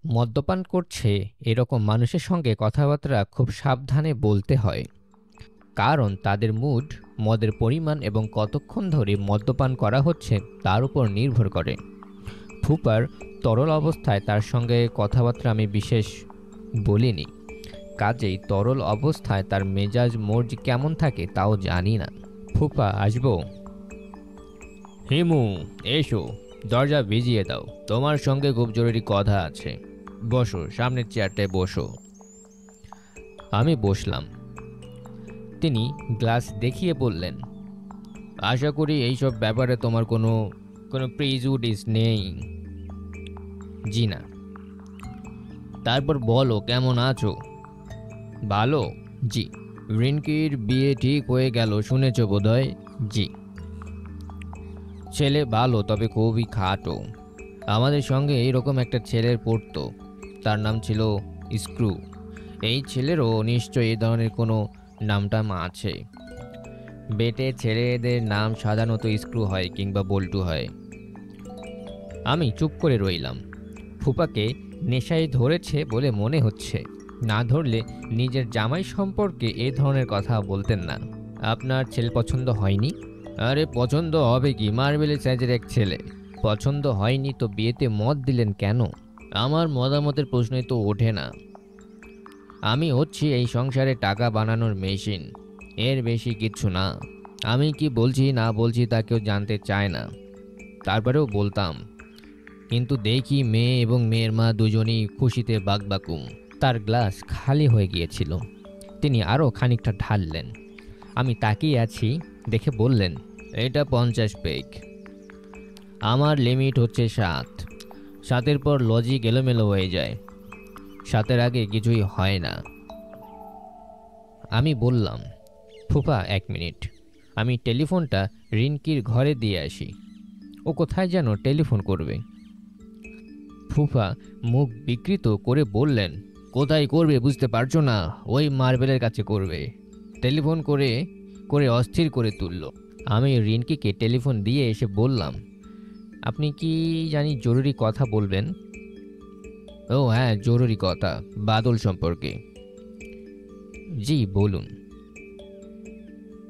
মদ্যপান করছে এরকম মানুষের সঙ্গে কথাবার্তা খুব সাবধানে বলতে হয়, কারণ তাদের মুড মদের পরিমাণ এবং কতক্ষণ ধরে মদ্যপান করা হচ্ছে তার উপর নির্ভর করে। ফুপার তরল অবস্থায় তার সঙ্গে কথাবার্তা আমি বিশেষ বলিনি, কাজেই তরল অবস্থায় তার মেজাজ মর্জি কেমন থাকে তাও জানি না। ফুপা, আসবো? হিমু, এসো, দরজা ভিজিয়ে দাও, তোমার সঙ্গে খুব জরুরি কথা আছে। বসো, সামনের চেয়ারটায় বসো। আমি বসলাম। তিনি গ্লাস দেখিয়ে বললেন, আশা করি এইসব ব্যাপারে তোমার কোনো কোনো প্রিজুডিস নেই। জি না। তারপর বলো, কেমন আছো? ভালো। জি। রিনকির বিয়ে ঠিক হয়ে গেল শুনেছ বোধহয়? জি। ছেলে ভালো, তবে খুবই খাটো। আমাদের সঙ্গে এইরকম একটা ছেলের পড়তো, তার নাম ছিল স্ক্রু। এই ছেলেরও নিশ্চয়ই এই ধরনের কোনো নামটাম আছে। বেটে ছেলেদের নাম সাধারণত স্ক্রু হয় কিংবা বল্টু হয়। আমি চুপ করে রইলাম। ফুপাকে নেশায় ধরেছে বলে মনে হচ্ছে, না ধরলে নিজের জামাই সম্পর্কে এ ধরনের কথা বলতেন না। আপনার ছেলে পছন্দ হয়নি? আরে পছন্দ হবে কি, মার্বেলের সাইজের এক ছেলে। পছন্দ হয়নি তো বিয়েতে মত দিলেন কেন? আমার মতামতের প্রশ্নই তো ওঠে না। আমি হচ্ছি এই সংসারে টাকা বানানোর মেশিন, এর বেশি কিচ্ছু না। আমি কি বলছি না বলছি তা কেউ জানতে চায় না, তারপরেও বলতাম। কিন্তু দেখি মেয়ে এবং মেয়ের মা দুজনেই খুশিতে বাকবাকুম। তার গ্লাস খালি হয়ে গিয়েছিল। তিনি আরও খানিকটা ঢাললেন। আমি তাকিয়ে আছি দেখে বললেন, এটা 50 পেগ। আমার লিমিট হচ্ছে 7। 7-এর পর লজিক এলোমেলো হয়ে যায়। 7-এর আগে কিছুই হয় না। আমি বললাম, ফুপা 1 মিনিট, আমি টেলিফোনটা রিনকির ঘরে দিয়ে আসি। ও কোথায় যেন টেলিফোন করবে। ফুফা মুখ বিকৃত করে বললেন, কোথায় করবে বুঝতে পারছো না? ওই মার্বেলের কাছে করবে। টেলিফোন করে করে অস্থির করে তুলল। আমি রিনকিকে টেলিফোন দিয়ে এসে বললাম, আপনি কি জানি জরুরি কথা বলবেন? ও হ্যাঁ, জরুরি কথা, বাদল সম্পর্কে। জি বলুন।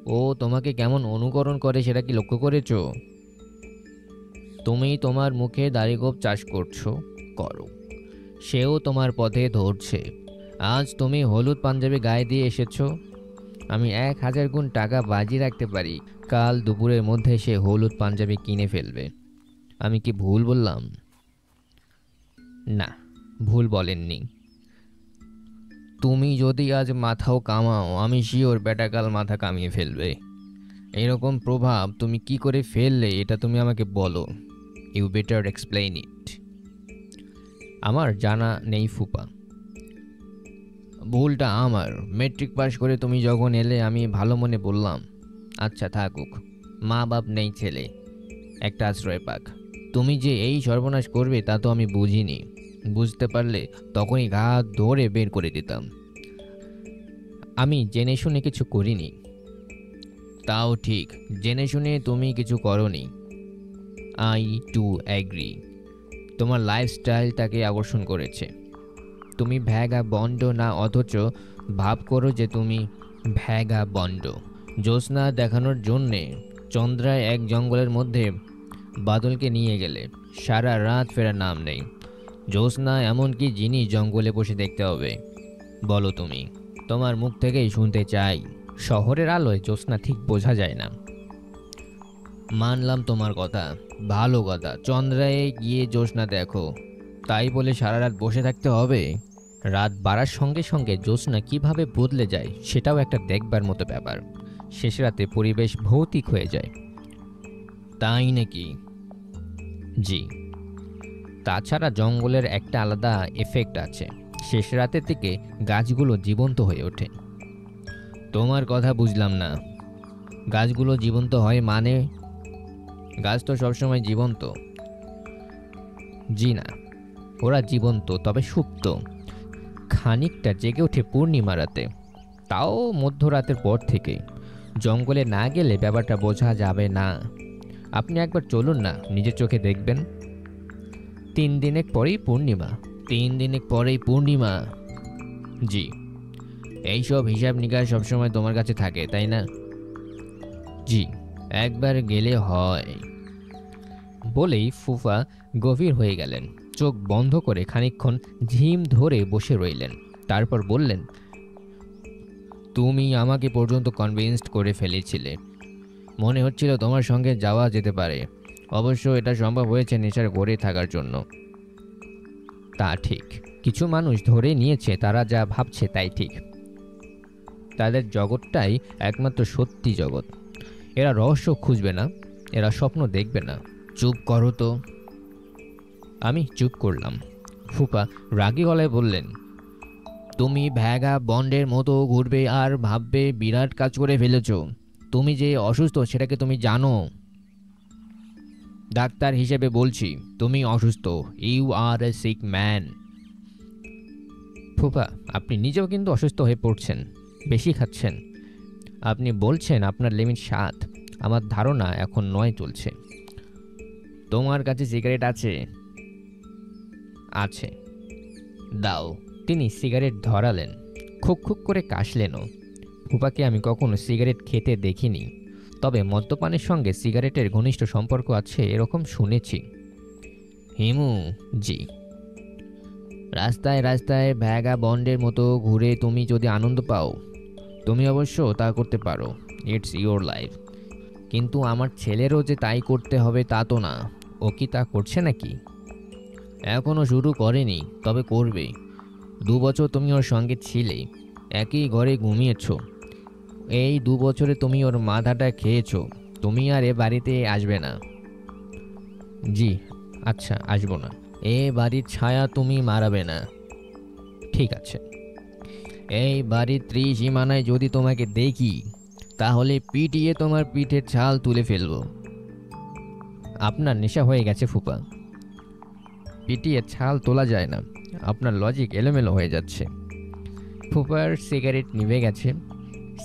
ও তোমাকে কেমন অনুকরণ করে সেটা কি লক্ষ্য করেছো? তুমি তোমার মুখে দাড়িগোঁফ চাষ করছো, করো। সেও তোমার পথে ধরছে। আজ তুমি হলুদ পাঞ্জাবি গায়ে দিয়ে এসেছো। আমি 1000 গুণ টাকা বাজি রাখতে পারি কাল দুপুরের মধ্যে সে হলুদ পাঞ্জাবি কিনে ফেলবে। আমি কি ভুল বললাম? না, ভুল বলেননি। তুমি যদি আজ মাথাও কামাও, আমি শিওর বেটা কাল মাথা কামিয়ে ফেলবে। এরকম প্রভাব তুমি কি করে ফেললে এটা তুমি আমাকে বলো। You better explain it. আমার জানা নেই ফুপা। ভুলটা আমার। মেট্রিক পাশ করে তুমি যখন এলে আমি ভালো মনে বললাম, আচ্ছা থাকুক, মা বাপ নেই ছেলে, একটা আশ্রয় পাক। তুমি যে এই সর্বনাশ করবে তা তো আমি বুঝিনি। বুঝতে পারলে তখনই গা ধরে বের করে দিতাম। আমি জেনে শুনে কিছু করিনি। তাও ঠিক, জেনে শুনে তুমি কিছু করনি। I two agree. তোমার লাইফস্টাইল তাকে আকর্ষণ করেছে। তুমি ভ্যাগা বন্ড না, অথচ ভাব করো যে তুমি ভ্যাগা বন্ড। জ্যোৎস্না দেখানোর জন্যে চন্দ্রায় এক জঙ্গলের মধ্যে বাদলকে নিয়ে গেলে সারা রাত ফেরার নাম নেই। জ্যোৎস্না এমন কি জিনিস জঙ্গলে বসে দেখতে হবে বলো তুমি? তোমার মুখ থেকেই শুনতে চাই। শহরের আলোয় জ্যোৎস্না ঠিক বোঝা যায় না। মানলাম তোমার কথা, ভালো কথা, চন্দ্রায় গিয়ে জ্যোৎস্না দেখো। তাই বলে সারা রাত বসে থাকতে হবে? রাত বাড়ার সঙ্গে সঙ্গে জ্যোৎস্না কিভাবে বদলে যায় সেটাও একটা দেখবার মতো ব্যাপার। শেষ রাতে পরিবেশ ভৌতিক হয়ে যায়। তাই নাকি? জি। তাছাড়া জঙ্গলের একটা আলাদা এফেক্ট আছে। শেষ রাতের দিকে গাছগুলো জীবন্ত হয়ে ওঠে। তোমার কথা বুঝলাম না। গাছগুলো জীবন্ত হয় মানে? গাছ তো সবসময় জীবন্ত। জি না, ওরা জীবন্ত তবে সুপ্ত। খানিকটা জেগে ওঠে পূর্ণিমা রাতে, তাও মধ্যরাতের পর থেকে। জঙ্গলে না গেলে ব্যাপারটা বোঝা যাবে না। আপনি একবার চলুন না, নিজের চোখে দেখবেন। 3 দিনের পরেই পূর্ণিমা। 3 দিন পরেই পূর্ণিমা। জি। এইসব হিসাব নিকাশ সবসময় তোমার কাছে থাকে তাই না? জি, একবার গেলে হয়। বলেই ফুফা গভীর হয়ে গেলেন। চোখ বন্ধ করে খানিকক্ষণ ঝিম ধরে বসে রইলেন। তারপর বললেন, তুমি আমাকে পর্যন্ত কনভিন্সড করে ফেলেছিলে। মনে হচ্ছিল তোমার সঙ্গে যাওয়া যেতে পারে। অবশ্য এটা সম্ভব হয়েছে নেশার ঘরে থাকার জন্য। তা ঠিক, কিছু মানুষ ধরে নিয়েছে তারা যা ভাবছে তাই ঠিক। তাদের জগৎটাই একমাত্র সত্যি জগৎ। এরা রহস্য খুঁজবে না, এরা স্বপ্ন দেখবে না। চুপ করো তো। আমি চুপ করলাম। ফুপা রাগী গলায় বললেন, তুমি ভ্যাগা বন্ডের মতো ঘুরবে আর ভাববে বিরাট কাজ করে ফেলেছ। তুমি যে অসুস্থ সেটাকে তুমি জানো। ডাক্তার হিসেবে বলছি, তুমি অসুস্থ। You are a sick man. ফুপা, আপনি নিজেও কিন্তু অসুস্থ হয়ে পড়ছেন, বেশি খাচ্ছেন। আপনি বলছেন আপনার লিমিট 7, আমার ধারণা এখন 9 চলছে। তোমার কাছে সিগারেট আছে? আছে। দাও। তিনি সিগারেট ধরালেন, খুক খুক করে কাশলেনও। ফুপাকে আমি কখনো সিগারেট খেতে দেখিনি, তবে মদ্যপানের সঙ্গে সিগারেটের ঘনিষ্ঠ সম্পর্ক আছে এরকম শুনেছি। হিমু, জি। রাস্তায় রাস্তায় ভ্যাগা বন্ডের মতো ঘুরে তুমি যদি আনন্দ পাও, তুমি অবশ্য তা করতে পারো, ইটস ইওর লাইফ। কিন্তু আমার ছেলেরও যে তাই করতে হবে তা তো না। ও কি তা করছে নাকি? এখনও শুরু করেনি, তবে করবে। 2 বছর তুমি ওর সঙ্গে ছিলে, একই ঘরে ঘুমিয়েছ। এই 2 বছরে তুমি ওর মাথাটা খেয়েছ। তুমি আর এ বাড়িতে আসবে না। জি, আচ্ছা, আসবো না। এ বাড়ির ছায়া তুমি মারাবে না। ঠিক আছে। এই বাড়ির ত্রিসীমানায় যদি তোমাকে দেখি, তাহলে পিটিয়ে তোমার পিঠের ছাল তুলে ফেলবো। আপনার নেশা হয়ে গেছে ফুপা। পিটিয়ে ছাল তোলা যায় না। আপনার লজিক এলোমেলো হয়ে যাচ্ছে। ফুপার সিগারেট নিভে গেছে।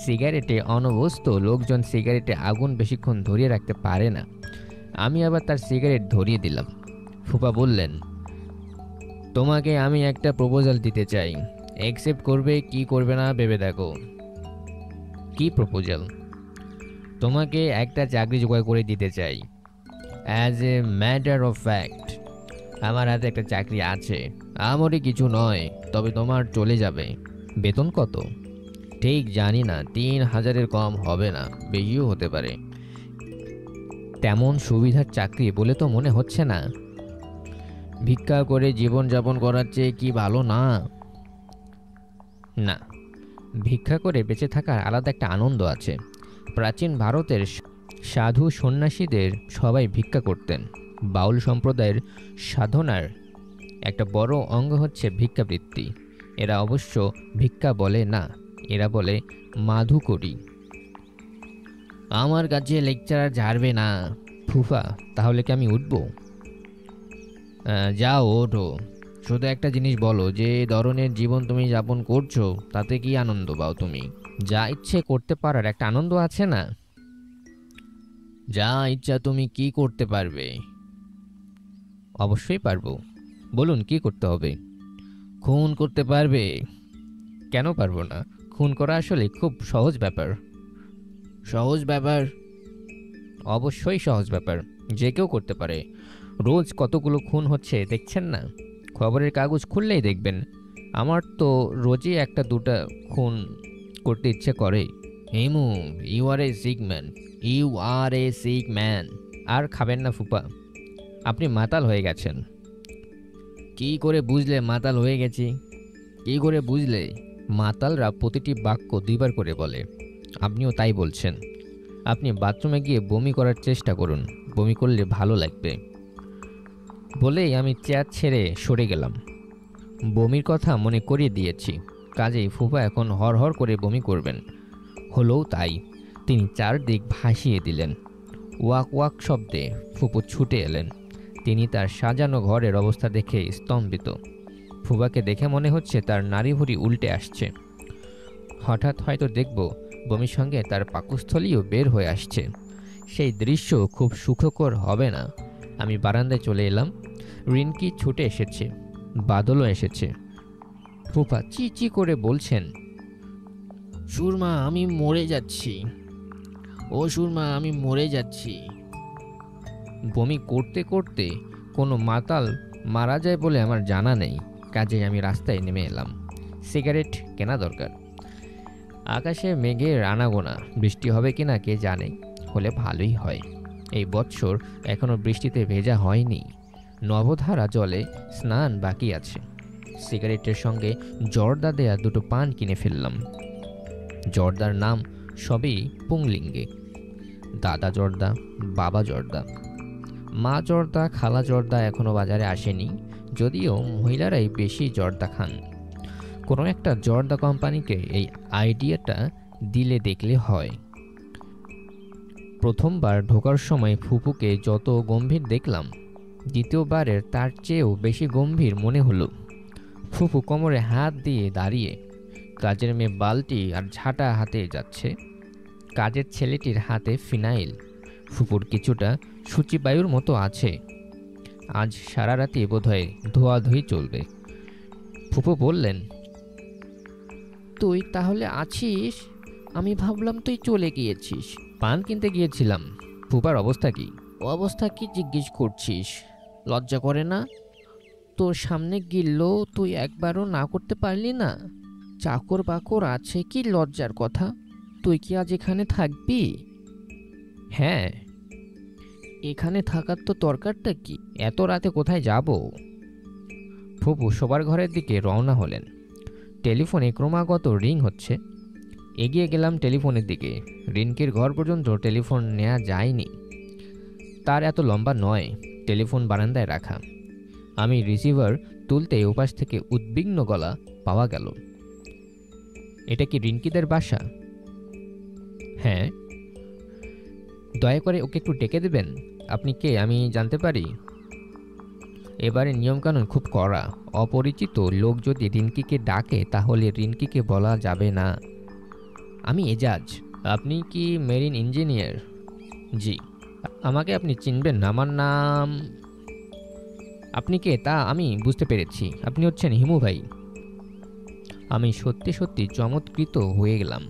সিগারেটে অনভ্যস্ত লোকজন সিগারেটে আগুন বেশিক্ষণ ধরিয়ে রাখতে পারে না। আমি আবার তার সিগারেট ধরিয়ে দিলাম। ফুপা বললেন, তোমাকে আমি একটা প্রপোজাল দিতে চাই। অ্যাকসেপ্ট করবে কি করবে না ভেবে দেখো। কি প্রপোজাল? তোমাকে একটা চাকরি জোগাড় করে দিতে চাই। As a matter of fact, আমার হাতে একটা চাকরি আছে। আমারই কিছু নয়, তবে তোমার চলে যাবে। বেতন কত? ঠিক জানি না, 3000-এর কম হবে না, বেশিও হতে পারে। তেমন সুবিধার চাকরি বলে তো মনে হচ্ছে না। ভিক্ষা করে জীবন যাপন করার চেয়ে কি ভালো না? না, ভিক্ষা করে বেঁচে থাকার আলাদা একটা আনন্দ আছে। প্রাচীন ভারতের সাধু সন্ন্যাসীদের সবাই ভিক্ষা করতেন। বাউল সম্প্রদায়ের সাধনার একটা বড় অঙ্গ হচ্ছে ভিক্ষাবৃত্তি। এরা অবশ্য ভিক্ষা বলে না, এরা বলে মাধুকরী। আমার কাছে লেকচারার ঝাড়বে না। ফুফা, তাহলে কি আমি উঠবো? যাও, ওঠো। শুধু একটা জিনিস বলো, যে ধরনের জীবন তুমি যাপন করছো তাতে কি আনন্দ পাও তুমি? যা ইচ্ছে করতে পারার একটা আনন্দ আছে না? যা ইচ্ছা তুমি কি করতে পারবে? অবশ্যই পারবো। বলুন কি করতে হবে? খুন করতে পারবে? কেন পারবো না? খুন করা আসলে খুব সহজ ব্যাপার। সহজ ব্যাপার? অবশ্যই সহজ ব্যাপার, যে কেউ করতে পারে। রোজ কতগুলো খুন হচ্ছে দেখছেন না? খবরের কাগজ খুললেই দেখবেন। আমার তো রোজই একটা দুটা খুন করতে ইচ্ছে করে। Hemu, you are a sick man. You are a sick man. আর খাবেন না ফুপা, আপনি মাতাল হয়ে গেছেন। কি করে বুঝলে মাতাল হয়ে গেছি? কি করে বুঝলে? মাতালরা প্রতিটি বাক্য 2বার করে বলে। আপনিও তাই বলছেন। আপনি বাথরুমে গিয়ে বমি করার চেষ্টা করুন, বমি করলে ভালো লাগবে। বলেই আমি চেয়ার ছেড়ে সরে গেলাম। বমির কথা মনে করিয়ে দিয়েছি, কাজেই ফুফা এখন হরহর করে বমি করবেন। হলোও তাই। তিনি চারদিক ভাসিয়ে দিলেন। ওয়াক ওয়াক শব্দে ফুপু ছুটে এলেন। তিনি তার সাজানো ঘরের অবস্থা দেখে স্তম্ভিত। ফুফাকে দেখে মনে হচ্ছে তার নাড়িভুড়ি উল্টে আসছে। হঠাৎ হয়তো দেখব বমির সঙ্গে তার পাকস্থলীও বের হয়ে আসছে। সেই দৃশ্য খুব সুখকর হবে না। আমি বারান্দায় চলে এলাম। রিনকি ছুটে এসেছে। বাদলও এসেছে। ফুপা চি চি করে বলছেন, সুরমা আমি মরে যাচ্ছি, ও সুরমা আমি মরে যাচ্ছি। বমি করতে করতে কোনো মাতাল মারা যায় বলে আমার জানা নেই, কাজেই আমি রাস্তায় নেমে এলাম। সিগারেট কেনা দরকার। আকাশে মেঘের আনাগোনা, বৃষ্টি হবে কিনা কে জানে, হলে ভালোই হয়। এই বৎসর এখনো বৃষ্টিতে ভেজা হয়নি, নবধারা জলে স্নান বাকি আছে। সিগারেটের সঙ্গে জর্দা দেয়া দুটো পান কিনে ফেললাম। জর্দার নাম সবই পুংলিঙ্গে, দাদা জর্দা, বাবা জর্দা, মা জর্দা, খালা জর্দা এখনও বাজারে আসেনি, যদিও মহিলারাই বেশি জর্দা খান। কোনো একটা জর্দা কোম্পানিকে এই আইডিয়াটা দিলে দেখলে হয়। প্রথমবার ঢোকার সময় ফুপুকে যত গম্ভীর দেখলাম, দ্বিতীয়বারের তার চেয়েও বেশি গম্ভীর মনে হলো। ফুপু কোমরে হাত দিয়ে দাঁড়িয়ে, কাজের মেয়ে বালতি আর ঝাঁটা হাতে যাচ্ছে, কাজের ছেলেটির হাতে ফিনাইল। ফুপুর কিছুটা সূচিবায়ুর মতো আছে, আজ সারা রাতি বোধহয় ধোয়াধুয়ি চলবে। ফুপু বললেন, তুই তাহলে আছিস? আমি ভাবলাম তুই চলে গিয়েছিস। পান কিনতে গিয়েছিলাম। ফুপার অবস্থা কি? অবস্থা কি জিজ্ঞেস করছিস? লজ্জা করে না? তোর সামনে গিললো তুই একবারও না করতে পারলি না? চাকর বাকর আছে, কি লজ্জার কথা? তুই কি আজ এখানে থাকবি? হ্যাঁ। এখানে থাকার তো দরকারটা কি? এত রাতে কোথায় যাব? ফুপু শোবার ঘরের দিকে রওনা হলেন। টেলিফোনে ক্রমাগত রিং হচ্ছে। এগিয়ে গেলাম টেলিফোনের দিকে। রিনকির ঘর পর্যন্ত টেলিফোন নেওয়া যায়নি, তার এত লম্বা নয়। টেলিফোন বারান্দায় রাখা। আমি রিসিভার তুলতে ওপাশ থেকে উদ্বিগ্ন গলা পাওয়া গেল। এটা কি রিনকিদের বাসা? হ্যাঁ। দয়া করে ওকে একটু ডেকে দেবেন। আপনি কে আমি জানতে পারি? এবারে নিয়মকানুন খুব কড়া। অপরিচিত লোক যদি রিনকিকে ডাকে তাহলে রিনকিকে বলা যাবে না। আমি এজাজ। আপনি কি মেরিন ইঞ্জিনিয়ার? জি। আমাকে আপনি চিনবেন না, আমার নাম। আপনি কে তা আমি বুঝতে পেরেছি, আপনি হচ্ছেন হিমু ভাই। আমি সত্যি সত্যি চমৎকৃত হয়ে গেলাম।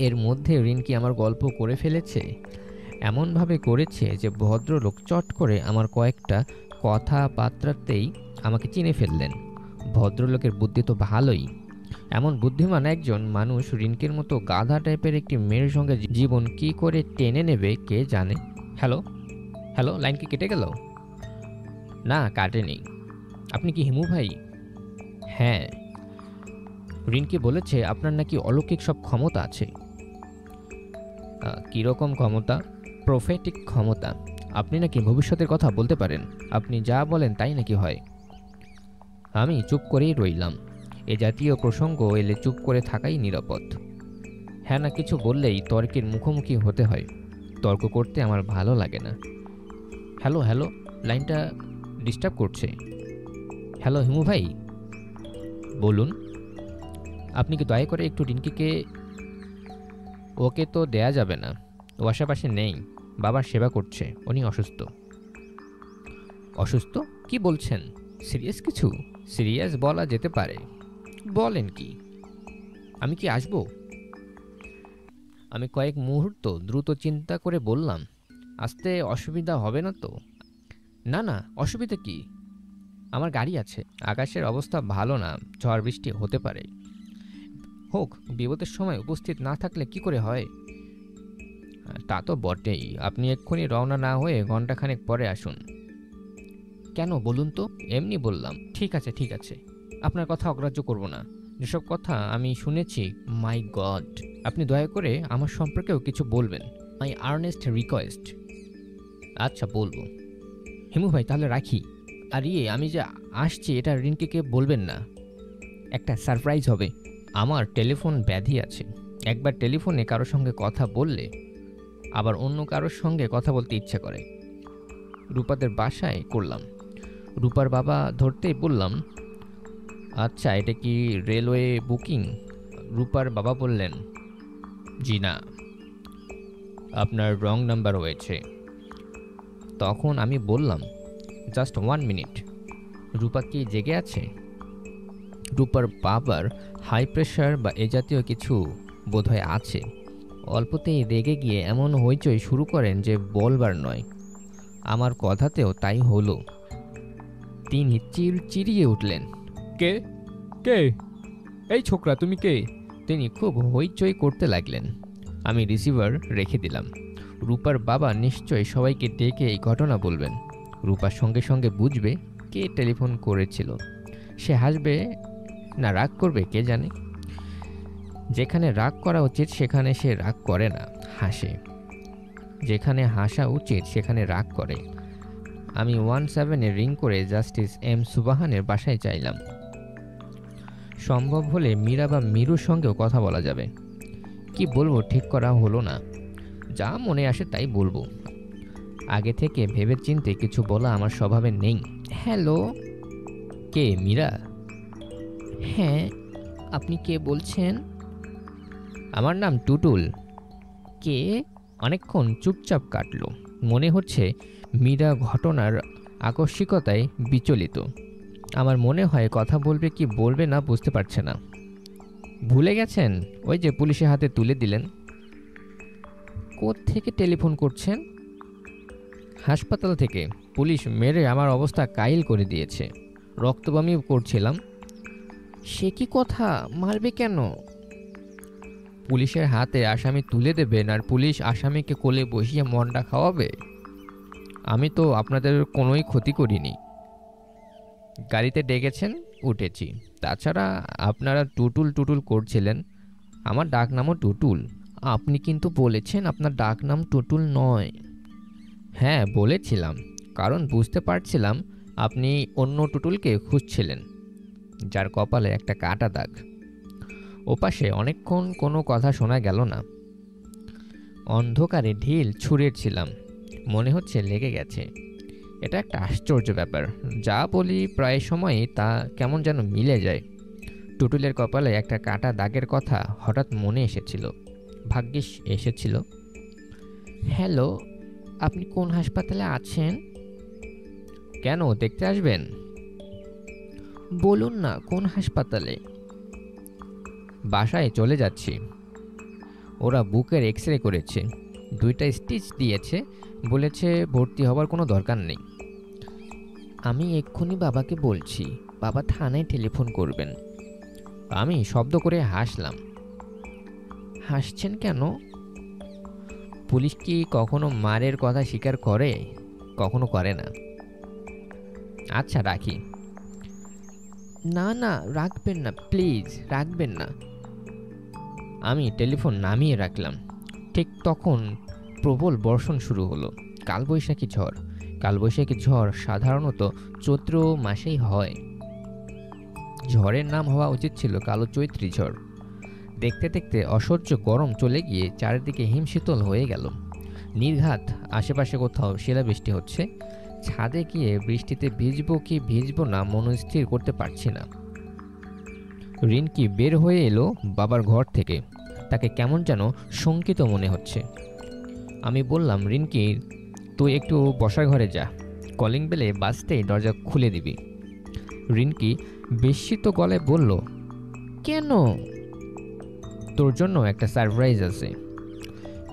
এর মধ্যে রিনকি আমার গল্প করে ফেলেছে। এমনভাবে করেছে যে ভদ্রলোক চট করে আমার কয়েকটা কথাবার্তাতেই আমাকে চিনে ফেললেন। ভদ্রলোকের বুদ্ধি তো ভালোই। এমন বুদ্ধিমান একজন মানুষ রিনকির মতো গাধা টাইপের একটি মেয়ের সঙ্গে জীবন কি করে টেনে নেবে কে জানে। হ্যালো হ্যালো, লাইন কি কেটে গেল? না, কাটেনি। আপনি কি হিমু ভাই? হ্যাঁ। রিনকি বলেছে আপনার নাকি অলৌকিক সব ক্ষমতা আছে। কীরকম ক্ষমতা? প্রফেটিক ক্ষমতা। আপনি নাকি ভবিষ্যতের কথা বলতে পারেন, আপনি যা বলেন তাই নাকি হয়। আমি চুপ করেই রইলাম। এ জাতীয় প্রসঙ্গ এলে চুপ করে থাকাই নিরাপদ। হ্যাঁ না কিছু বললেই তর্কের মুখোমুখি হতে হয়। তর্ক করতে আমার ভালো লাগে না। হ্যালো হ্যালো, লাইনটা ডিস্টার্ব করছে। হ্যালো হিমু ভাই, বলুন। আপনি কি দয়া করে একটু রিনকিকে। ওকে তো দেয়া যাবে না, ও আশেপাশে নেই, বাবার সেবা করছে, উনি অসুস্থ। অসুস্থ? কি বলছেন? সিরিয়াস কিছু? সিরিয়াস বলা যেতে পারে। বলেন কি? আমি কি আসব? আমি কয়েক মুহূর্ত দ্রুত চিন্তা করে বললাম, আসতে অসুবিধা হবে না তো? না না, অসুবিধা কি? আমার গাড়ি আছে। আকাশের অবস্থা ভালো না, ঝড় বৃষ্টি হতে পারে। হোক, বিপদের সময় উপস্থিত না থাকলে কি করে হয়? তা তো বটেই। আপনি এক্ষুনি রওনা না হয়ে ঘন্টাখানেক পরে আসুন। কেন বলুন তো? এমনি বললাম। ঠিক আছে ঠিক আছে, আপনার কথা অগ্রাহ্য করব না। যেসব কথা আমি শুনেছি, মাই গড, আপনি দয়া করে আমার সম্পর্কেও কিছু বলবেন। মাই আর্নেস্ট রিকোয়েস্ট। আচ্ছা বলবো। হিমু ভাই তাহলে রাখি। আর আমি যে আসছি এটা রিনকিকে বলবেন না, একটা সারপ্রাইজ হবে। আমার টেলিফোন ব্যাধি আছে। একবার টেলিফোনে কারোর সঙ্গে কথা বললে আবার অন্য কারোর সঙ্গে কথা বলতে ইচ্ছে করে। রূপাদের বাসায় করলাম। রূপার বাবা ধরতেই বললাম, আচ্ছা এটা কি রেলওয়ে বুকিং? রূপার বাবা বললেন, জি না, আপনার রং নাম্বার হয়েছে। তখন আমি বললাম, জাস্ট 1 মিনিট। রূপা কি জেগে আছে? রূপার বাবার হাই প্রেশার বা এ জাতীয় কিছু বোধহয় আছে। অল্পতেই রেগে গিয়ে এমন হইচই শুরু করেন যে বলবার নয়। আমার কথাতেও তাই হলো। তিনি চিড়চিড়িয়ে উঠলেন, কে কে এই ছোকরা, তুমি কে? তিনি খুব হইচই করতে লাগলেন। আমি রিসিভার রেখে দিলাম। রূপার বাবা নিশ্চয়ই সবাইকে ডেকে এই ঘটনা বলবেন। রূপার সঙ্গে সঙ্গে বুঝবে কে টেলিফোন করেছিল। সে হাসবে না রাগ করবে কে জানে। যেখানে রাগ করা উচিত সেখানে সে রাগ করে না, হাসে। যেখানে হাসা উচিত সেখানে রাগ করে। আমি 17-এ রিং করে জাস্টিস এম সুবাহানের বাসায় চাইলাম। সম্ভব হলে মীরা বা মীরুর সঙ্গেও কথা বলা যাবে। কি বলবো ঠিক করা হলো না। যা মনে আসে তাই বলবো। আগে থেকে ভেবে চিনতে কিছু বলা আমার স্বভাবে নেই। হ্যালো। কে, মীরা? হ্যাঁ, আপনি কে বলছেন? আমার নাম টুটুল। কে? অনেকক্ষণ চুপচাপ কাটলো। মনে হচ্ছে মীরা ঘটনার আকস্মিকতায় বিচলিত। আমার মনে হয় কথা বলবে কি বলবে না বুঝতে পারছে না। ভুলে গেছেন? ওই যে পুলিশের হাতে তুলে দিলেন। কোত্থেকে টেলিফোন করছেন? হাসপাতাল থেকে। পুলিশ মেরে আমার অবস্থা কাহিল করে দিয়েছে। রক্তবমি করছিলাম। সে কি কথা, মারবে কেন? পুলিশের হাতে আসামি তুলে দেবেন আর পুলিশ আসামিকে কোলে বসিয়ে মন্ডা খাওয়াবে? আমি তো আপনাদের কোনোই ক্ষতি করিনি। গাড়িতে ডেকেছেন, উঠেছি। তাছাড়া আপনারা টুটুল টুটুল করছিলেন। আমার ডাক নামও টুটুল। আপনি কিন্তু বলেছেন আপনার ডাক নাম টুটুল নয়। হ্যাঁ বলেছিলাম, কারণ বুঝতে পারছিলাম আপনি অন্য টুটুলকে খুঁজছিলেন, যার কপালে একটা কাটা দাগ। ওপাশে অনেকক্ষণ কোনো কথা শোনা গেল না। অন্ধকারে ঢিল ছুঁড়েছিলাম, মনে হচ্ছে লেগে গেছে। এটা একটা আশ্চর্য ব্যাপার। যা বলি প্রায় সময়ই তা কেমন যেন মিলে যায়। টুটুলের কপালে একটা কাটা দাগের কথা হঠাৎ মনে এসেছিল। ভাগ্যিস এসেছিল। হ্যালো, আপনি কোন হাসপাতালে আছেন? কেন, দেখতে আসবেন? বলুন না কোন হাসপাতালে। বাসায় চলে যাচ্ছি। ওরা বুকের এক্স-রে করেছে, 2টা স্টিচ দিয়েছে, বলেছে ভর্তি হবার কোনো দরকার নেই। আমি এক্ষুনি বাবাকে বলছি, বাবা থানায় টেলিফোন করবেন। আমি শব্দ করে হাসলাম। হাসছেন কেন? পুলিশ কি কখনো মারের কথা স্বীকার করে? কখনো করে না। আচ্ছা রাখি। না না, রাখবেন না, প্লিজ রাখবেন না। আমি টেলিফোন নামিয়ে রাখলাম। ঠিক তখন প্রবল বর্ষণ শুরু হলো। কালবৈশাখী ঝড়। কালবৈশাখী ঝড় সাধারণত চৈত্র মাসেই হয়। ঝড়ের নাম হওয়া উচিত ছিল কালো চৈত্রী ঝড়। দেখতে দেখতে অসহ্য গরম চলে গিয়ে চারিদিকে হিমশীতল হয়ে গেল। নির্ঘাত আশেপাশে কোথাও শিলাবৃষ্টি হচ্ছে। ছাদে গিয়ে বৃষ্টিতে ভিজবো কি ভিজবো না মনস্থির করতে পারছি না। রিনকি বের হয়ে এলো বাবার ঘর থেকে। তাকে কেমন যেন শঙ্কিত মনে হচ্ছে। আমি বললাম, রিনকি তুই একটু বসার ঘরে যা, কলিং বেলে বাজতেই দরজা খুলে দিবি। রিনকি বিস্মিত গলায় বলল, কেন? তোর জন্য একটা সারপ্রাইজ আছে।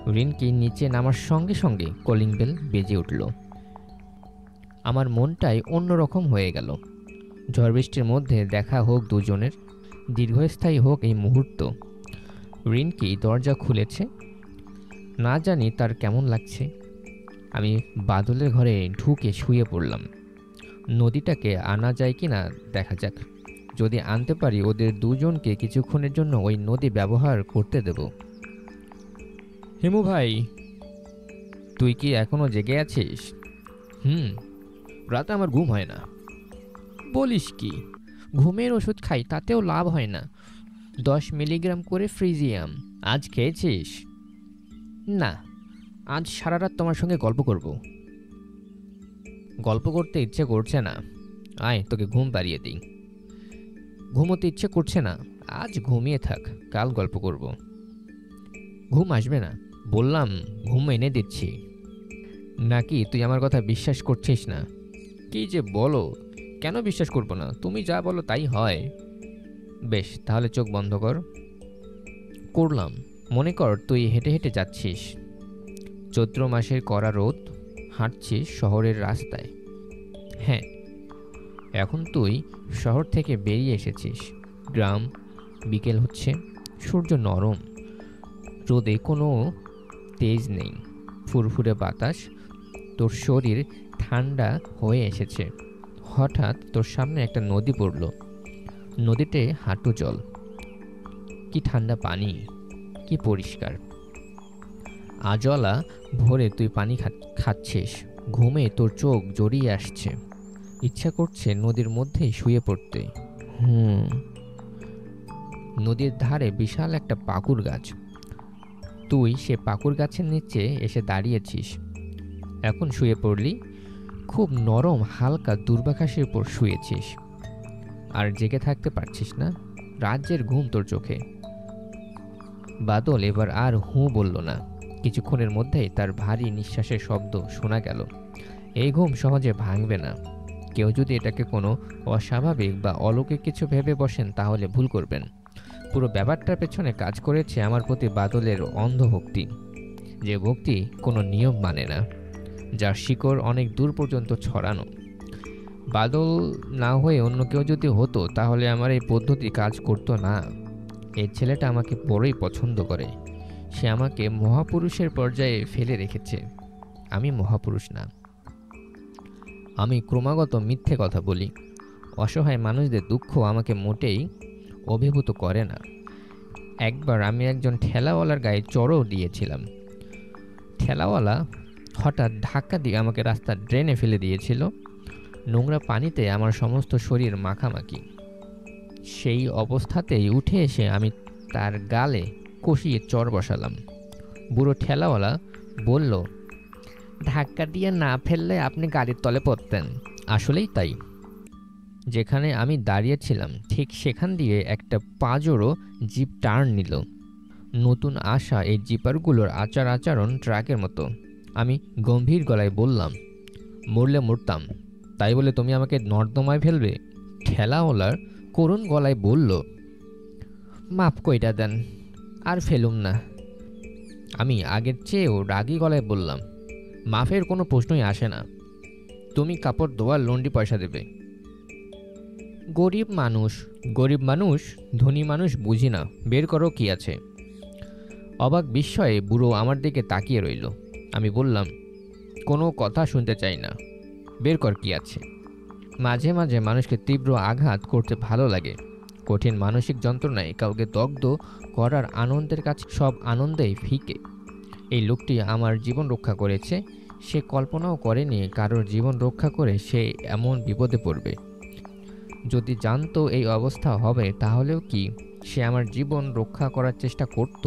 রিনকি নিচে নামার সঙ্গে সঙ্গে কলিং বেল বেজে উঠল। আমার মনটাই অন্যরকম হয়ে গেল। ঝড় বৃষ্টির মধ্যে দেখা হোক দুজনের, দীর্ঘস্থায়ী হোক এই মুহূর্ত। রিনকি দরজা খুলেছে, না জানি তার কেমন লাগছে। আমি বাদলের ঘরে ঢুকে শুয়ে পড়লাম। নদীটাকে আনা যায় কি না দেখা যাক। যদি আনতে পারি ওদের দুজনকে কিছুক্ষণের জন্য ওই নদী ব্যবহার করতে দেব। হেমু ভাই, তুই কি এখনো জেগে আছিস? রাতে আমার ঘুম হয় না। বলিস কি? ঘুমের ওষুধ খাই, তাতেও লাভ হয় না। 10 মিলিগ্রাম করে ফ্রিজিয়াম। আজ খেয়েছিস? না, আজ সারা রাত তোমার সঙ্গে গল্প করব। গল্প করতে ইচ্ছে করছে না। আয় তোকে ঘুম পাড়িয়ে দিই। ঘুমোতে ইচ্ছে করছে না, আজ ঘুমিয়ে থাক, কাল গল্প করব। ঘুম আসবে না বললাম, ঘুম এনে দিচ্ছি। নাকি তুই আমার কথা বিশ্বাস করছিস না? কি যে বলো, কেন বিশ্বাস করবো না? তুমি যা বলো তাই হয়। বেশ, তাহলে চোখ বন্ধ কর। করলাম। মনে কর তুই হেঁটে হেঁটে যাচ্ছিস, চৈত্র মাসের কড়া রোদ, হাঁটছিস শহরের রাস্তায়। হ্যাঁ, এখন তুই শহর থেকে বেরিয়ে এসেছিস। গ্রাম, বিকেল হচ্ছে, সূর্য নরম, রোদে কোনো তেজ নেই, ফুরফুরে বাতাস, তোর শরীর ঠান্ডা হয়ে এসেছে। হঠাৎ তোর সামনে একটা নদী পড়ল। নদীতে হাঁটু জল, কি ঠান্ডা পানি, কি পরিষ্কার। আজলা ভোরে তুই পানি খাচ্ছিস, ঘুমে তোর চোখ জড়িয়ে আসছে, ইচ্ছা করছে নদীর মধ্যেই শুয়ে পড়তে। নদীর ধারে বিশাল একটা পাকুড় গাছ। তুই সে পাকুড় গাছের নিচে এসে দাঁড়িয়েছিস। এখন শুয়ে পড়লি, খুব নরম হালকা দুর্বাঘাসের উপর শুয়েছিস, আর জেগে থাকতে পারছিস না। রাজ্যের ঘুম তোর চোখে। বাদল এবার আর বলল না। কিছুক্ষণের মধ্যেই তার ভারী নিঃশ্বাসের শব্দ শোনা গেল। এই ঘুম সহজে ভাঙবে না। কেউ যদি এটাকে কোনো অস্বাভাবিক বা অলৌকিক কিছু ভেবে বসেন তাহলে ভুল করবেন। পুরো ব্যাপারটার পেছনে কাজ করেছে আমার প্রতি বাদলের অন্ধ ভক্তি, যে ভক্তি কোনো নিয়ম মানে না, যার শিকড় অনেক দূর পর্যন্ত ছড়ানো। বাদল না হয়ে অন্য কেউ যদি হতো তাহলে আমার এই পদ্ধতি কাজ করতো না। এই ছেলেটা আমাকে বড়ই পছন্দ করে। সে আমাকে মহাপুরুষের পর্যায়ে ফেলে রেখেছে। আমি মহাপুরুষ না। আমি ক্রমাগত মিথ্যে কথা বলি। অসহায় মানুষদের দুঃখ আমাকে মোটেই অভিভূত করে না। একবার আমি একজন ঠেলাওয়ালার গায়ে চড়ও দিয়েছিলাম। ঠেলাওয়ালা হঠাৎ ধাক্কা দিয়ে আমাকে রাস্তার ড্রেনে ফেলে দিয়েছিল। নোংরা পানিতে আমার সমস্ত শরীর মাখামাখি। সেই অবস্থাতেই উঠে এসে আমি তার গালে কষিয়ে চড় বসালাম। বুড়ো ঠেলাওয়ালা বলল, ধাক্কা দিয়ে না ফেললে আপনি গাড়ির তলে পড়তেন। আসলেই তাই। যেখানে আমি দাঁড়িয়েছিলাম ঠিক সেখান দিয়ে একটা পাজরো জিপ টার্ন নিল। নতুন আসা এই জিপারগুলোর আচরণ ট্রাকের মতো। আমি গম্ভীর গলায় বললাম, মরলে মরতাম, তাই বলে তুমি আমাকে নর্দমায় ফেলবে? ঠেলাওয়ালার করুণ গলায় বলল, মাপ কইটা দেন, আর ফেলুম না। আমি আগের চেয়েও রাগী গলায় বললাম, মাফের কোনো প্রশ্নই আসে না। তুমি কাপড় ধোয়ার লন্ডি পয়সা দেবে। গরিব মানুষ, ধনী মানুষ বুঝি না, বের করো কি আছে। অবাক বিস্ময়ে বুড়ো আমার দিকে তাকিয়ে রইল। আমি বললাম, কোনো কথা শুনতে চাই না, বের কর কি আছে। মাঝে মাঝে মানুষকে তীব্র আঘাত করতে ভালো লাগে। কঠিন মানসিক যন্ত্রণায় কাউকে দগ্ধ করার আনন্দের কাছে সব আনন্দেই ফিকে। এই লোকটি আমার জীবন রক্ষা করেছে। সে কল্পনাও করেনি কারোর জীবন রক্ষা করে সে এমন বিপদে পড়বে। যদি জানতো এই অবস্থা হবে তাহলেও কি সে আমার জীবন রক্ষা করার চেষ্টা করত?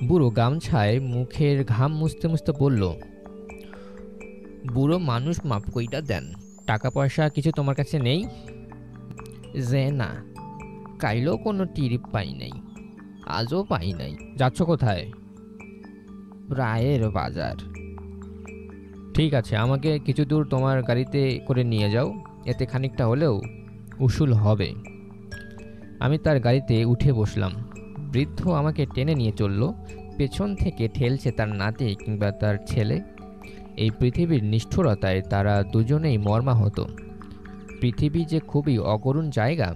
বুড়ো গামছায় মুখের ঘাম মুছতে মুছতে বলল, বুড়ো মানুষ মাপ কইটা দেন। টাকা পয়সা কিছু তোমার কাছে নেই? যে না, কাইলেও কোনো টিরিপ পাই নাই, আজও পাই নাই। যাচ্ছ কোথায়? রায়ের বাজার। ঠিক আছে, আমাকে কিছু দূর তোমার গাড়িতে করে নিয়ে যাও, এতে খানিকটা হলেও উসুল হবে। আমি তার গাড়িতে উঠে বসলাম। বৃদ্ধ আমাকে টেনে নিয়ে চলল। পেছন থেকে ঠেলছে তার নাতি কিংবা তার ছেলে। এই পৃথিবীর নিষ্ঠুরতায় তারা দুজনেই মর্মাহত। পৃথিবী যে খুবই অকরুণ জায়গা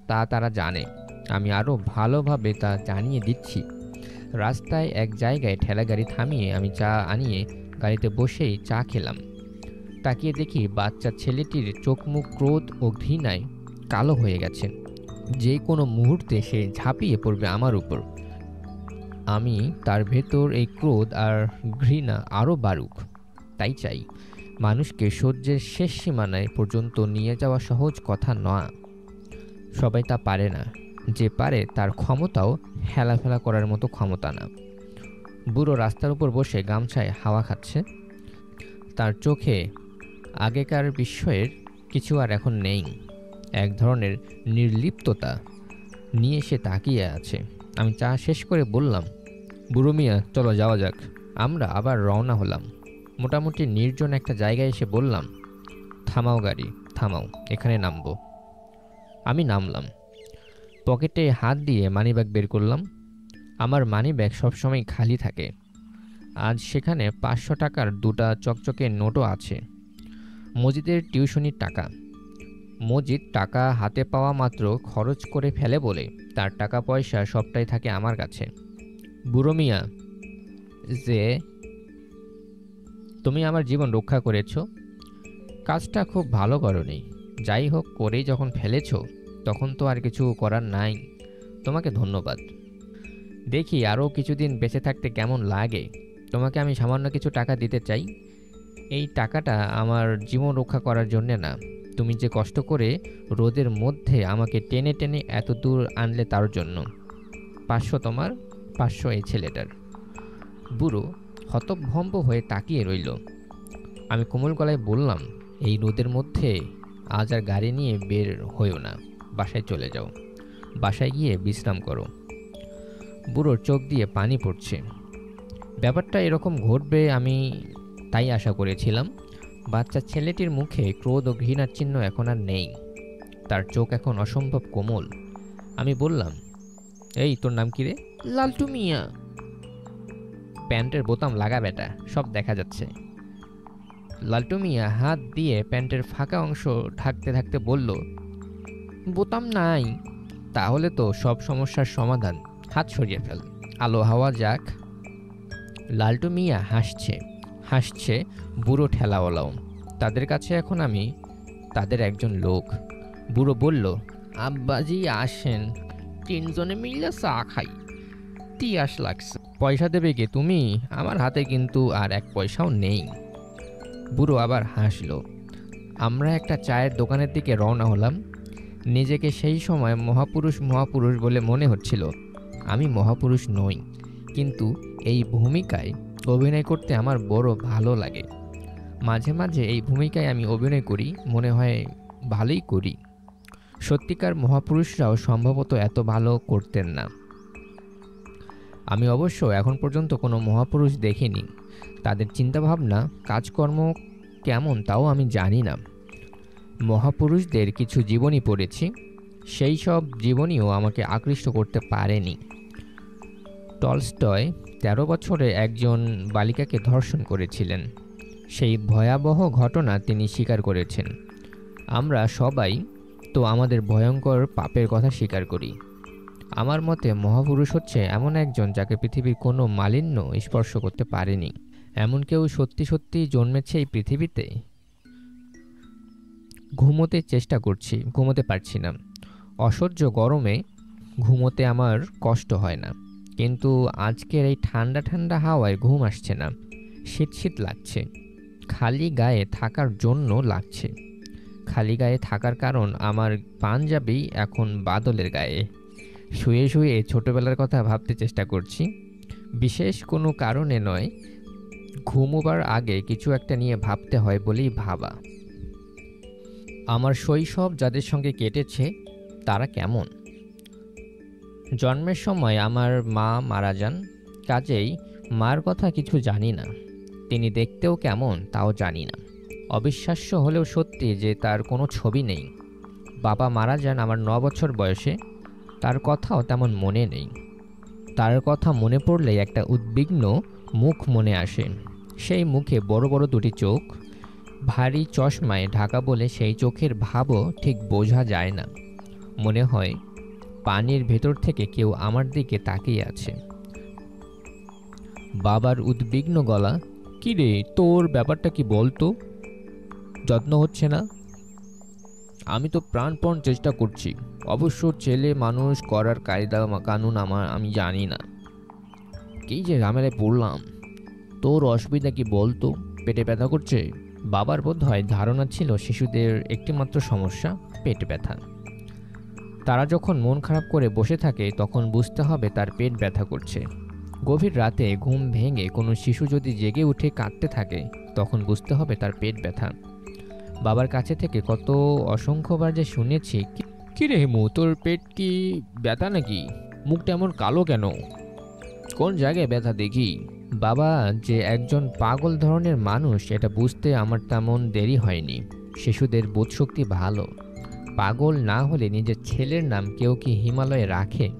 তা তারা জানে। আমি আরও ভালোভাবে তা জানিয়ে দিচ্ছি। রাস্তায় এক জায়গায় ঠেলা গাড়ি থামিয়ে আমি চা আনিয়ে গাড়িতে বসেই চা খেলাম। তাকিয়ে দেখি বাচ্চা ছেলেটির চোখ মুখ ক্রোধ ও ঘৃণায় কালো হয়ে গেছে। যে কোনো মুহূর্তে সে ঝাঁপিয়ে পড়বে আমার উপর। আমি তার ভেতর এই ক্রোধ আর ঘৃণা আরও বাড়ুক তাই চাই। মানুষকে সহ্যের শেষ সীমানায় পর্যন্ত নিয়ে যাওয়া সহজ কথা নয়। সবাই তা পারে না। যে পারে তার ক্ষমতাও হেলাফেলা করার মতো ক্ষমতা না। বুড়ো রাস্তার উপর বসে গামছায় হাওয়া খাচ্ছে। তার চোখে আগেকার বিস্ময়ের কিছু আর এখন নেই। এক ধরনের নির্লিপ্ততা নিয়ে সে তাকিয়ে আছে। আমি চা শেষ করে বললাম, বুড়ো মিয়া, চলো যাওয়া যাক। আমরা আবার রওনা হলাম। মোটামুটি নির্জন একটা জায়গায় এসে বললাম, থামাও গাড়ি, থামাও, এখানে নামবো। আমি নামলাম। পকেটে হাত দিয়ে মানিব্যাগ বের করলাম। আমার মানিব্যাগ সবসময় খালি থাকে। আজ সেখানে 500 টাকার দুটা চকচকে নোটও আছে। মজিদের টিউশনির টাকা। মজিদ টাকা হাতে পাওয়া মাত্র খরচ করে ফেলে বলে তার টাকা পয়সা সবটাই থাকে আমার কাছে। বুড়ো মিয়া, যে তুমি আমার জীবন রক্ষা করেছ, কাজটা খুব ভালো করনি। যাই হোক, করেই যখন ফেলেছ তখন তো আর কিছু করার নাই। তোমাকে ধন্যবাদ। দেখি আরও কিছুদিন বেঁচে থাকতে কেমন লাগে। তোমাকে আমি সামান্য কিছু টাকা দিতে চাই। এই টাকাটা আমার জীবন রক্ষা করার জন্যে না, তুমি যে কষ্ট করে রোদের মধ্যে আমাকে টেনে টেনে এত দূর আনলে তার জন্য। 500 তোমার, 500 এই ছেলেটার। বুড়ো হতভম্ব হয়ে তাকিয়ে রইল। আমি কোমল গলায় বললাম, এই রোদের মধ্যে আজ আর গাড়ি নিয়ে বের হইও না, বাসায় চলে যাও। বাসায় গিয়ে বিশ্রাম করো। বুড়োর চোখ দিয়ে পানি পড়ছে। ব্যাপারটা এরকম ঘটবে আমি তাই আশা করেছিলাম। বাচ্চা ছেলেটির মুখে ক্রোধ ও ঘৃণার চিহ্ন এখন আর নেই। তার চোখ এখন অসম্ভব কোমল। আমি বললাম, এই তোর নাম কি রে? লালটু মিয়া। প্যান্টের বোতাম লাগা বেটা, সব দেখা যাচ্ছে। লালটু মিয়া হাত দিয়ে প্যান্টের ফাঁকা অংশ ঢাকতে ঢাকতে বলল, বোতাম নাই। তাহলে তো সব সমস্যার সমাধান, হাত সরিয়ে ফেল, আলো হাওয়া যাক। লালটু মিয়া হাসছে হাসছে, বুড়ো ঠেলাওয়ালাও। তাদের কাছে এখন আমি তাদের একজন লোক। বুড়ো বলল, আব্বাজি আসেন, তিনজনে মিলে চা খাই, তিয়াস লাগছে। পয়সা দেবে কে তুমি? আমার হাতে কিন্তু আর 1 পয়সাও নেই। বুড়ো আবার হাসলো। আমরা একটা চায়ের দোকানের দিকে রওনা হলাম। নিজেকে সেই সময় মহাপুরুষ মহাপুরুষ বলে মনে হচ্ছিল। আমি মহাপুরুষ নই, কিন্তু এই ভূমিকায় অভিনয় করতে আমার বড় ভালো লাগে। মাঝে মাঝে এই ভূমিকায় আমি অভিনয় করি, মনে হয় ভালোই করি। সত্যিকার মহাপুরুষরাও সম্ভবত এত ভালো করতেন না। আমি অবশ্য এখন পর্যন্ত কোনো মহাপুরুষ দেখিনি। তাদের চিন্তাভাবনা কাজকর্ম কেমন তাও আমি জানি না। মহাপুরুষদের কিছু জীবনী পড়েছি, সেই সব জীবনীও আমাকে আকৃষ্ট করতে পারেনি। টলস্টয় 13 বছরে একজন বালিকাকে ধর্ষণ করেছিলেন। সেই ভয়াবহ ঘটনা তিনি স্বীকার করেছেন। আমরা সবাই তো আমাদের ভয়ঙ্কর পাপের কথা স্বীকার করি। আমার মতে মহাপুরুষ হচ্ছে এমন একজন যাকে পৃথিবীর কোনো মালিন্য স্পর্শ করতে পারেনি। এমন কেউ সত্যি সত্যি জন্মেছে এই পৃথিবীতে। ঘুমোতে চেষ্টা করছি, ঘুমোতে পারছি না। অসহ্য গরমে ঘুমোতে আমার কষ্ট হয় না, কিন্তু আজকের এই ঠান্ডা ঠান্ডা হাওয়ায় ঘুম আসছে না। শীত শীত লাগছে, খালি গায়ে থাকার জন্য লাগছে। খালি গায়ে থাকার কারণ আমার পাঞ্জাবি এখন বাদলের গায়ে। শুয়ে শুয়ে ছোটবেলার কথা ভাবতে চেষ্টা করছি, বিশেষ কোনো কারণে নয়, ঘুমোবার আগে কিছু একটা নিয়ে ভাবতে হয় বলেই ভাবা। আমার শৈশব যাদের সঙ্গে কেটেছে তারা কেমন? জন্মের সময় আমার মা মারা যান, কাজেই মার কথা কিছু জানি না। তিনি দেখতেও কেমন তাও জানি না। অবিশ্বাস্য হলেও সত্যি যে তার কোনো ছবি নেই। বাবা মারা যান আমার 9 বছর বয়সে, তার কথাও তেমন মনে নেই। তার কথা মনে পড়লেই একটা উদ্বিগ্ন মুখ মনে আসে। সেই মুখে বড় বড় দুটি চোখ, ভারী চশমায় ঢাকা বলে সেই চোখের ভাবও ঠিক বোঝা যায় না। মনে হয় পানির ভেতর থেকে কেউ আমার দিকে তাকিয়ে আছে। বাবার উদ্বিগ্ন গলা, কি রে তোর ব্যাপারটা কি বলতো? যত্ন হচ্ছে না? আমি তো প্রাণপণ চেষ্টা করছি, অবশ্য ছেলে মানুষ করার কায়দা কানুন আমি জানি না। কি যে ঝামেলায় পড়লাম। তোর অসুবিধা কি বলতো? পেটে ব্যথা করছে? বাবার বোধহয় ধারণা ছিল শিশুদের একটিমাত্র সমস্যা পেট ব্যথা। তারা যখন মন খারাপ করে বসে থাকে তখন বুঝতে হবে তার পেট ব্যথা করছে। গভীর রাতে ঘুম ভেঙে কোনো শিশু যদি জেগে উঠে কাঁদতে থাকে তখন বুঝতে হবে তার পেট ব্যথা। বাবার কাছে থেকে কত অসংখ্যবার যে শুনেছি, কি রে হেমু, তোর পেট কি ব্যথা নাকি? মুখটা এমন কালো কেন? কোন জায়গায় ব্যথা দেখি? বাবা যে একজন পাগল ধরনের মানুষ এটা বুঝতে আমার তেমন দেরি হয়নি। শিশুদের বোধশক্তি ভালো। পাগল না হলে নিজের ছেলের নাম কেউ কি হিমালয়ে রাখে?